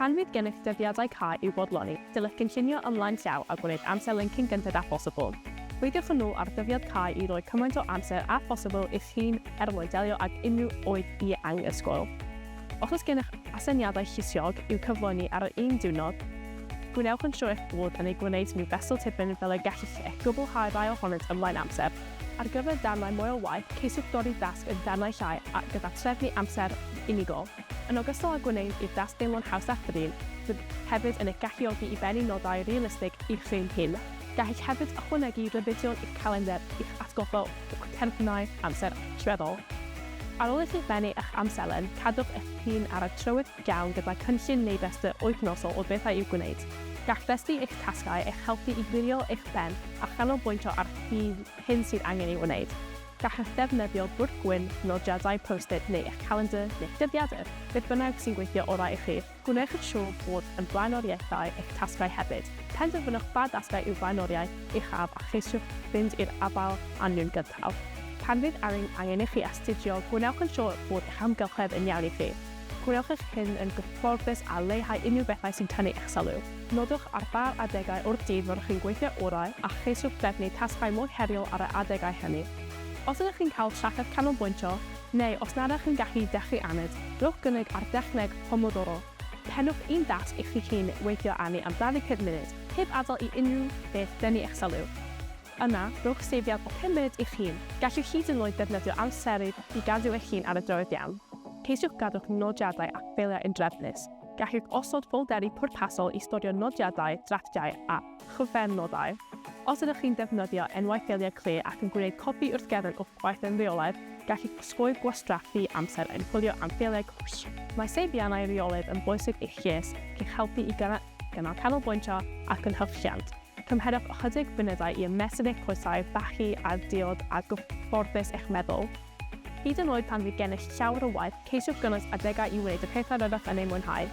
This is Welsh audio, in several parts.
Pan fydd gennych dyddiadau ca i'w bodloni, dylech gynllunio ymlaen llaw a gwneud amser linking gyntaf a phosibl. Pleidiwch yn nhw ar dyddiad ca i roi cymaint o amser a phosibl i'ch chi'n mwyn delio ag unrhyw oed i anghysgol. Os oes gennych asyniadau llusiog i'w cyflwyni ar un diwrnod, gwnewch yn siŵr eich bod yn ei gwneud mewn fesul tipyn fel y gallech eich gwblhau rai ohonynt ymlaen amser. Ar gyfer darnau mwy o waith, ceisiwch dorri dasg yn darnau llai a gyda trefnu amser unigol. Yn ogystal â gwneud i'r dasg deimlo'n haws athrun, bydd hefyd yn eich galluogi i bennu nodau realistig i'ch ffri'n hyn. Gallech hefyd ychwanegu revidion i'ch calendar i'ch atgoffa o'ch terfynau amser trweddol. Ar ôl i chi bennu eich amselen, cadwch eich hun ar y trywydd iawn gyda cynllun neu restr wythnosol o bethau i'w gwneud. Gall ddysgu eich tasgau eich helpu i gwirio eich ben a chanolbwyntio ar hyn sydd angen i'w wneud. Gallech ddefnyddio bwrdd gwyn, nodiadau post-it neu eich calendar neu'ch dyddiadur, beth bynnag sy'n gweithio orau i chi. Gwnewch yn siŵr bod yn blaenoriaethau eich tasgau hefyd. Penderfynwch ba dasgau yw blaenoriaeth uchaf a cheisiwch fynd i'r afael anniwn gyntaf. Pan fydd angen i chi astudio, gwnewch yn siŵr bod eich amgylchedd yn iawn i chi. Gwnewch eich hyn yn gyfforddus a leihau unrhyw bethau sy'n tynnu eich sylw. Nodwch ar bar adegau o'r dydd fod chi'n gweithio orau a cheisiwch drefnu tasgau mwy heriol ar y adegau hynny. Os ydych chi'n cael trafferth canolbwyntio, neu os nad ydych chi'n gallu dechrau aned, rhowch gynnig ar dechneg Pomodoro. Pennwch un dasg i'ch chi chi'n weithio arni am 25 munud, heb adael i unrhyw beth dynnu eich sylw. Yna, rhowch seifiad o 5 munud i'ch hun. Gallwch hyd yn oed defnyddio amserydd i gadw eich hun ar y drywydd iawn. Ceisiwch gadwch nodiadau ac ffeiliau yn drefnus. Gallwch osod ffolderi pwrpasol i storio nodiadau, drafftiau a chyfernodau. Os ydych chi'n defnyddio enwau ffeiliau clir ac yn gwneud copi wrth gefn o'ch gwaith yn reolaidd, gallwch osgoi gwastraffu amser yn chwilio am ffeiliau cwrs. Mae seibiannau reolaidd yn bwysig i'ch lles, gych helpu i gynnal canolbwyntio ac yn hyflliant. Cymherwch ychydig funudau i ymestyn eich pwysau, bachu a diod a gyfforddus eich meddwl. Hyd yn oed pan fydd gennych llawer o waith, ceisiwch gynnwys adegau i wneud y pethau rydych yn ei mwynhau.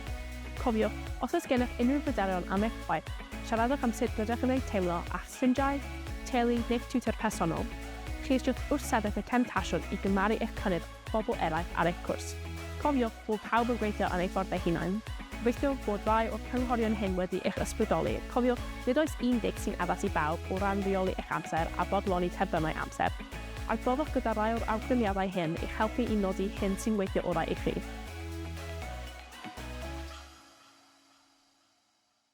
Cofiwch, os oes gennych unrhyw bryderon am eich waith, siaradwch am sut rydych yn ei teimlo a ffrindiau, teulu neu'ch tiwtor personol. Ceisiwch wrth sefyll y temtasiwn i gymaru eich cynnydd bobl eraill ar eich cwrs. Cofiwch bod pawb yn gweithio yn ei ffordd eu hunain. Gobeithio bod rai o'r cynghorion hyn wedi eich ysbrydoli. Cofiwch, nid oes un dig sy'n addas i bawb o ran reoli eich amser a bodloni terfynau amser. Adroddwch gyda rai o'r awgrymiadau hyn i'ch helpu i nodi hyn sy'n weithio orau i chi.